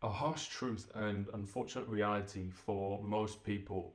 A harsh truth and unfortunate reality for most people,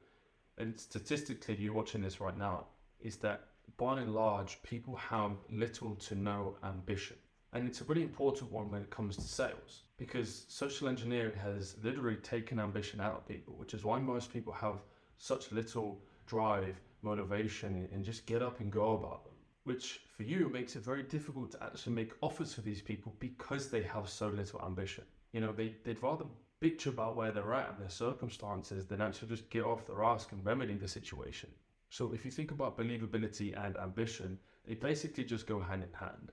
and statistically, you're watching this right now, is that by and large, people have little to no ambition. And it's a really important one when it comes to sales because social engineering has literally taken ambition out of people, which is why most people have such little drive, motivation, and just get up and go about them. Which for you makes it very difficult to actually make offers for these people because they have so little ambition. They'd rather bitch about where they're at and their circumstances than actually just get off their ass and remedy the situation. So if you think about believability and ambition, they basically just go hand in hand.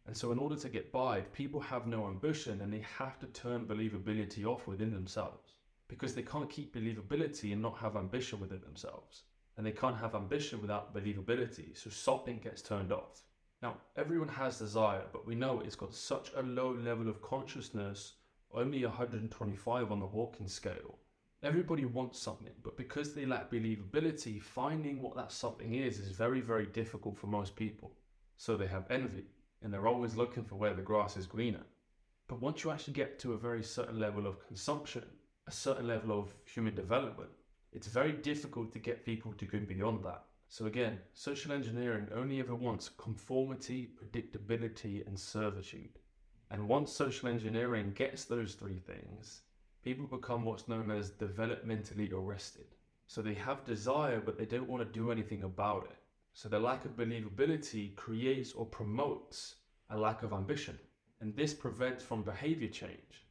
And so in order to get by, people have no ambition and they have to turn believability off within themselves because they can't keep believability and not have ambition within themselves. And they can't have ambition without believability, so something gets turned off. Now, everyone has desire, but we know it's got such a low level of consciousness, only 125 on the Hawking scale. Everybody wants something, but because they lack believability, finding what that something is very, very difficult for most people. So they have envy, and they're always looking for where the grass is greener. But once you actually get to a very certain level of consumption, a certain level of human development, it's very difficult to get people to go beyond that. So again, social engineering only ever wants conformity, predictability, and servitude. And once social engineering gets those three things, people become what's known as developmentally arrested. So they have desire, but they don't want to do anything about it. So the lack of believability creates or promotes a lack of ambition. And this prevents from behavior change.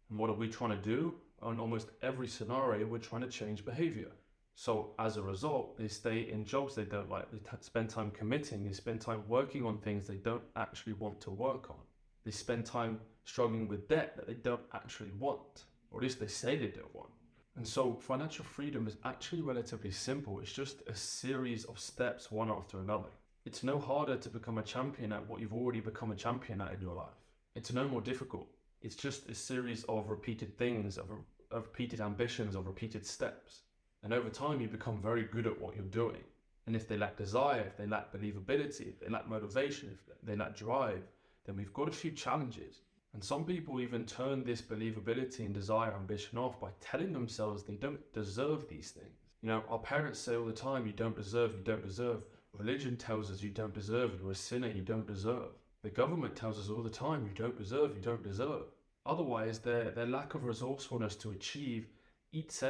And what are we trying to do? On almost every scenario, we're trying to change behavior. So as a result, they stay in jobs they don't like, they spend time committing, they spend time working on things they don't actually want to work on. They spend time struggling with debt that they don't actually want, or at least they say they don't want. And so financial freedom is actually relatively simple. It's just a series of steps, one after another. It's no harder to become a champion at what you've already become a champion at in your life. It's no more difficult. It's just a series of repeated things, of repeated ambitions, of repeated steps. And over time, you become very good at what you're doing. And if they lack desire, if they lack believability, if they lack motivation, if they lack drive, then we've got a few challenges. And some people even turn this believability and desire ambition off by telling themselves they don't deserve these things. Our parents say all the time, you don't deserve, you don't deserve. Religion tells us you don't deserve, you're a sinner, you don't deserve. The government tells us all the time, you don't deserve, you don't deserve. Otherwise, their lack of resourcefulness to achieve eats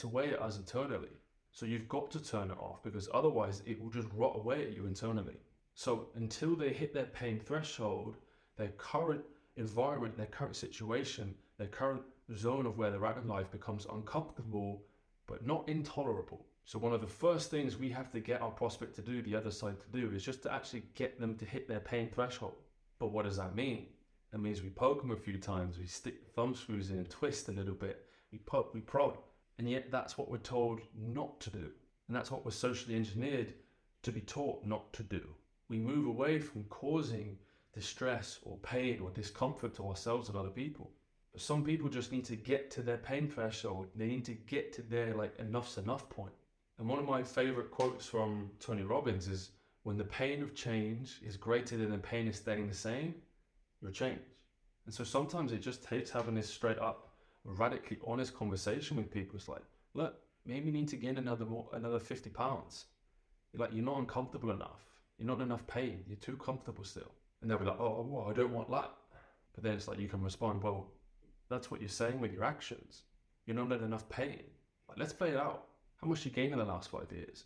away at us internally. So you've got to turn it off because otherwise it will just rot away at you internally. So until they hit their pain threshold, their current environment, their current situation, their current zone of where they're at in life becomes uncomfortable, but not intolerable. So one of the first things we have to get our prospect to do, the other side to do, is just to actually get them to hit their pain threshold. But what does that mean? That means we poke them a few times, we stick the thumb screws in and twist a little bit, we poke, we prod. And yet that's what we're told not to do. And that's what we're socially engineered to be taught not to do. We move away from causing distress or pain or discomfort to ourselves and other people. But some people just need to get to their pain threshold. They need to get to their enough's enough point. And one of my favorite quotes from Tony Robbins is, when the pain of change is greater than the pain of staying the same, you'll change. And so sometimes it just takes having this straight up, radically honest conversation with people. It's like, look, maybe you need to gain another 50 pounds. You're not uncomfortable enough. You're not in enough pain. You're too comfortable still. And they'll be like, oh, well, I don't want that. But then it's like you can respond, well, that's what you're saying with your actions. You're not in enough pain. Let's play it out. How much you gained in the last 5 years?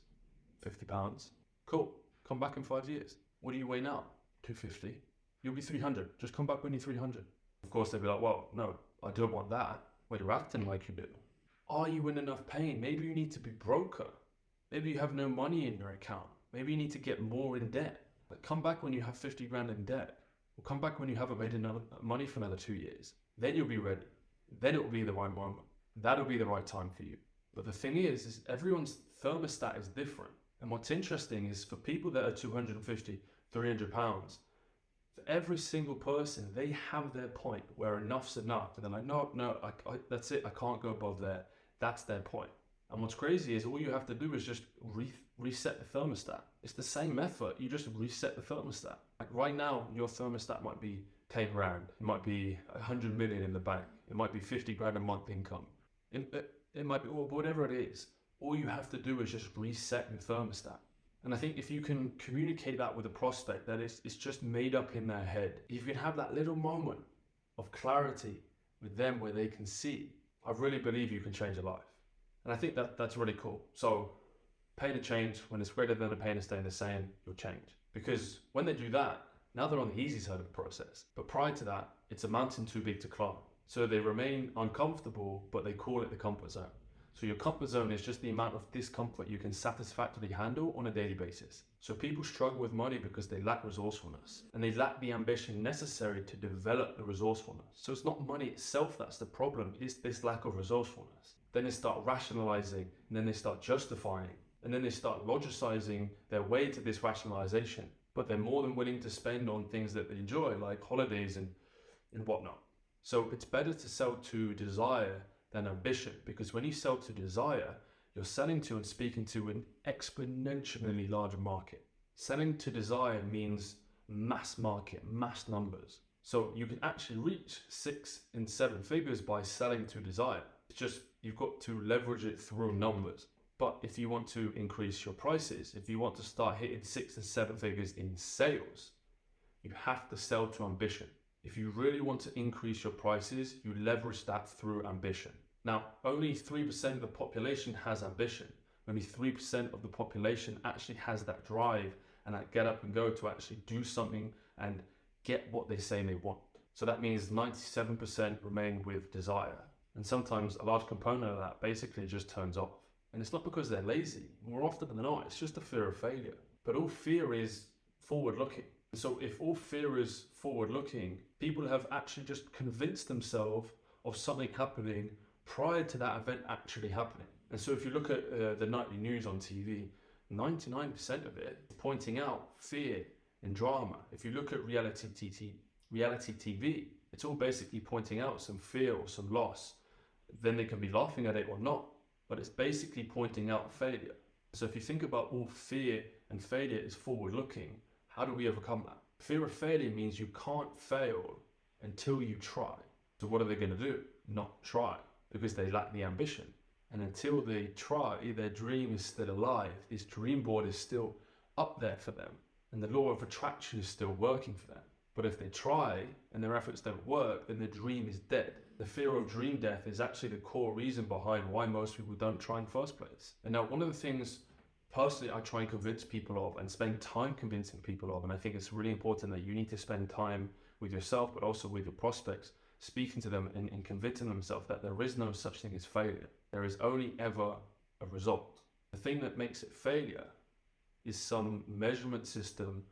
50 pounds. Cool. Come back in 5 years. What do you weigh now? 250. You'll be 300. Just come back when you're 300. Of course, they'll be like, well, no, I don't want that. Well, you're acting like you do. Are you in enough pain? Maybe you need to be broker. Maybe you have no money in your account. Maybe you need to get more in debt. But come back when you have 50 grand in debt. Or come back when you haven't made enough money for another 2 years. Then you'll be ready. Then it will be the right moment. That'll be the right time for you. But the thing is everyone's thermostat is different. And what's interesting is for people that are 250, 300 pounds, for every single person, they have their point where enough's enough. And they're like, no, I that's it. I can't go above there. That's their point. And what's crazy is all you have to do is just reset the thermostat. It's the same effort. You just reset the thermostat. Like right now, your thermostat might be 10 grand. It might be 100 million in the bank. It might be 50 grand a month income. It might be whatever it is. All you have to do is just reset your thermostat. And I think if you can communicate that with a prospect, that it's just made up in their head, if you can have that little moment of clarity with them where they can see, I really believe you can change a life. And I think that's really cool. So pain to change, when it's greater than the pain of staying the same, you'll change. Because when they do that, now they're on the easy side of the process. But prior to that, it's a mountain too big to climb. So they remain uncomfortable, but they call it the comfort zone. So your comfort zone is just the amount of discomfort you can satisfactorily handle on a daily basis. So people struggle with money because they lack resourcefulness and they lack the ambition necessary to develop the resourcefulness. So it's not money itself that's the problem, it's this lack of resourcefulness. Then they start rationalizing, and then they start justifying, and then they start logicizing their way to this rationalization. But they're more than willing to spend on things that they enjoy, like holidays and whatnot. So it's better to sell to desire than ambition, because when you sell to desire, you're selling to and speaking to an exponentially larger market. Selling to desire means mass market, mass numbers. So you can actually reach 6 and 7 figures by selling to desire. It's just you've got to leverage it through numbers. But if you want to increase your prices, if you want to start hitting 6 and 7 figures in sales, you have to sell to ambition. If you really want to increase your prices, you leverage that through ambition. Now, only 3% of the population has ambition. Only 3% of the population actually has that drive and that get up and go to actually do something and get what they say they want. So that means 97% remain with desire. And sometimes a large component of that basically just turns off. And it's not because they're lazy. More often than not, it's just a fear of failure. But all fear is forward-looking. So if all fear is forward-looking, people have actually just convinced themselves of something happening prior to that event actually happening. And so if you look at the nightly news on TV, 99% of it is pointing out fear and drama. If you look at reality TV, it's all basically pointing out some fear or some loss. Then they can be laughing at it or not, but it's basically pointing out failure. So if you think about all fear and failure is forward-looking, how do we overcome that? Fear of failure means you can't fail until you try. So what are they going to do? Not try, because they lack the ambition. And until they try, their dream is still alive. This dream board is still up there for them. And the law of attraction is still working for them. But if they try and their efforts don't work, then the dream is dead. The fear of dream death is actually the core reason behind why most people don't try in the first place. And now one of the things personally I try and convince people of and spend time convincing people of, and I think it's really important that you need to spend time with yourself, but also with your prospects, speaking to them and convincing themselves that there is no such thing as failure. There is only ever a result. The thing that makes it failure is some measurement system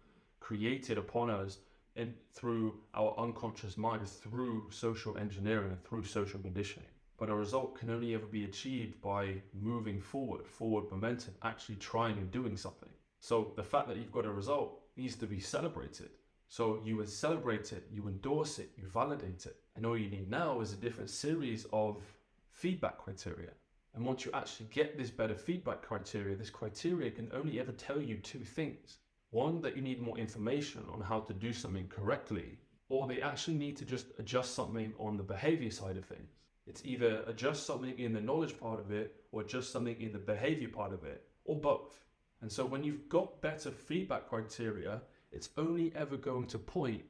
created upon us and through our unconscious mind, through social engineering and through social conditioning. But a result can only ever be achieved by moving forward momentum, actually trying and doing something. So the fact that you've got a result needs to be celebrated. So you would celebrate it, you endorse it, you validate it. And all you need now is a different series of feedback criteria. And once you actually get this better feedback criteria, this criteria can only ever tell you two things. One, that you need more information on how to do something correctly, or they actually need to just adjust something on the behavior side of things. It's either adjust something in the knowledge part of it or adjust something in the behavior part of it, or both. And so when you've got better feedback criteria, it's only ever going to point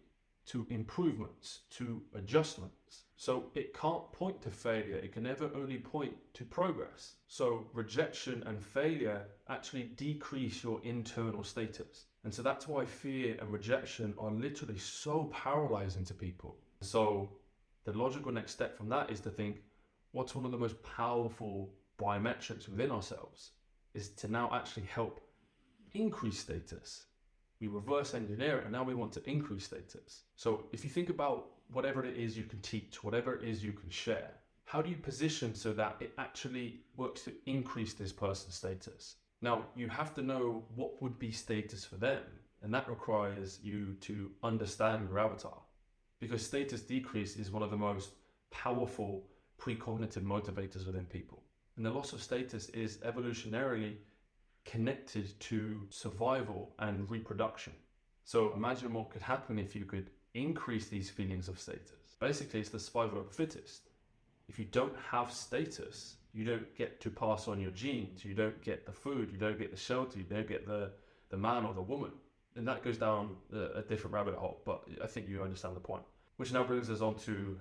to improvements, to adjustments. So it can't point to failure, it can never only point to progress. So rejection and failure actually decrease your internal status. And so that's why fear and rejection are literally so paralyzing to people. So the logical next step from that is to think, what's one of the most powerful biometrics within ourselves is to now actually help increase status. We reverse engineer it and now we want to increase status. So if you think about whatever it is you can teach, whatever it is you can share, how do you position so that it actually works to increase this person's status? Now, you have to know what would be status for them, and that requires you to understand your avatar, because status decrease is one of the most powerful precognitive motivators within people. And the loss of status is evolutionarily connected to survival and reproduction. So imagine what could happen if you could increase these feelings of status. Basically, it's the survival of the fittest. If you don't have status, you don't get to pass on your genes, you don't get the food, you don't get the shelter, you don't get the man or the woman. And that goes down a different rabbit hole, but I think you understand the point. Which now brings us on to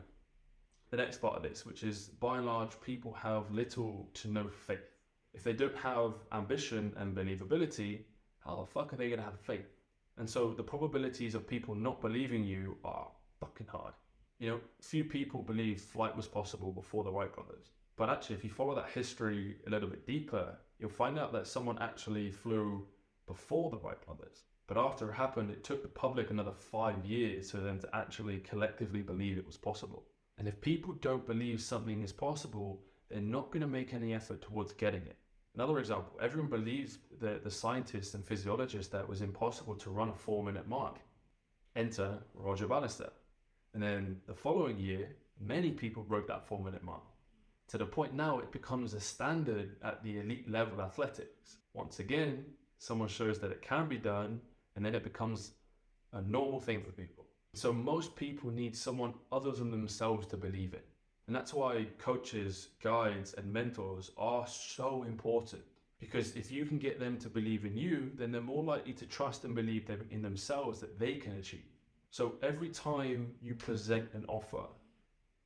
the next part of this, which is by and large, people have little to no faith. If they don't have ambition and believability, how the fuck are they going to have faith? And so the probabilities of people not believing you are fucking high. You know, few people believed flight was possible before the Wright brothers. But actually, if you follow that history a little bit deeper, you'll find out that someone actually flew before the Wright brothers. But after it happened, it took the public another 5 years for them to actually collectively believe it was possible. And if people don't believe something is possible, they're not going to make any effort towards getting it. Another example, everyone believes the scientists and physiologists that it was impossible to run a 4-minute mark. Enter Roger Bannister. And then the following year, many people broke that 4-minute mark. To the point now it becomes a standard at the elite level of athletics. Once again, someone shows that it can be done, and then it becomes a normal thing for people. So most people need someone other than themselves to believe in. And that's why coaches, guides, and mentors are so important. Because if you can get them to believe in you, then they're more likely to trust and believe in themselves that they can achieve. So every time you present an offer,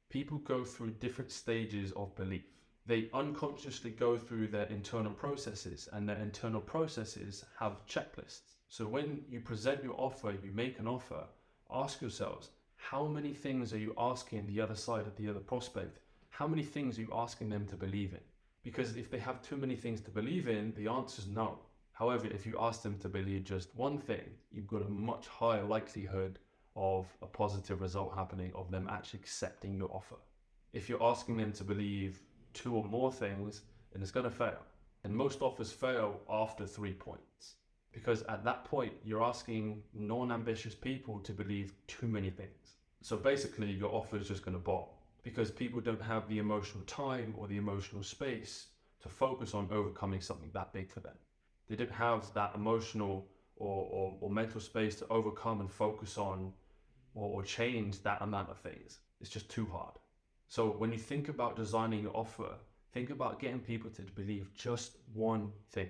people go through different stages of belief. They unconsciously go through their internal processes, and their internal processes have checklists. So when you present your offer, you make an offer, ask yourselves, how many things are you asking the other side of the other prospect? How many things are you asking them to believe in? Because if they have too many things to believe in, the answer is no. However, if you ask them to believe just one thing, you've got a much higher likelihood of a positive result happening, of them actually accepting your offer. If you're asking them to believe 2 or more things, then it's going to fail. And most offers fail after 3 points. Because at that point, you're asking non-ambitious people to believe too many things. So basically, your offer is just going to bomb. Because people don't have the emotional time or the emotional space to focus on overcoming something that big for them. They don't have that emotional or mental space to overcome and focus on or change that amount of things. It's just too hard. So when you think about designing your offer, think about getting people to believe just one thing.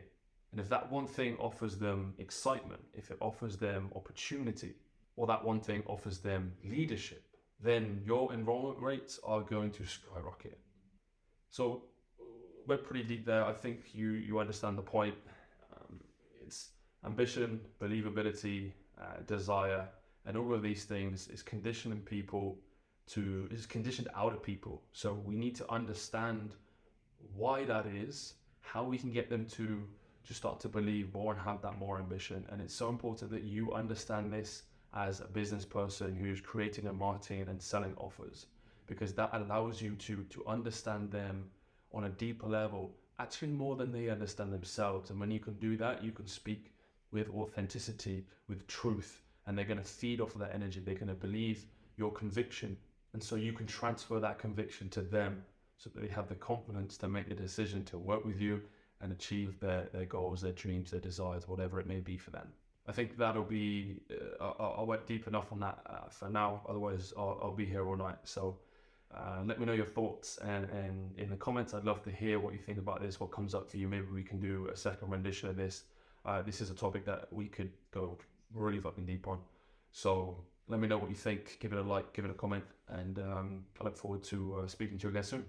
And if that one thing offers them excitement, if it offers them opportunity, or that one thing offers them leadership, then your enrollment rates are going to skyrocket. So we're pretty deep there. I think you understand the point. It's ambition, believability, desire, and all of these things is conditioned out of people. So we need to understand why that is, how we can get them to start to believe more and have that more ambition. And it's so important that you understand this as a business person who's creating and marketing and selling offers, because that allows you to understand them on a deeper level, actually more than they understand themselves. And when you can do that, you can speak with authenticity, with truth, and they're going to feed off of that energy. They're going to believe your conviction. And so you can transfer that conviction to them so that they have the confidence to make the decision to work with you and achieve their goals, their dreams, their desires, whatever it may be for them. I think that'll be, I went deep enough on that for now, otherwise I'll be here all night. So let me know your thoughts, and in the comments, I'd love to hear what you think about this, what comes up for you. Maybe we can do a second rendition of this. This is a topic that we could go really fucking deep on. So let me know what you think, give it a like, give it a comment, and I look forward to speaking to you again soon.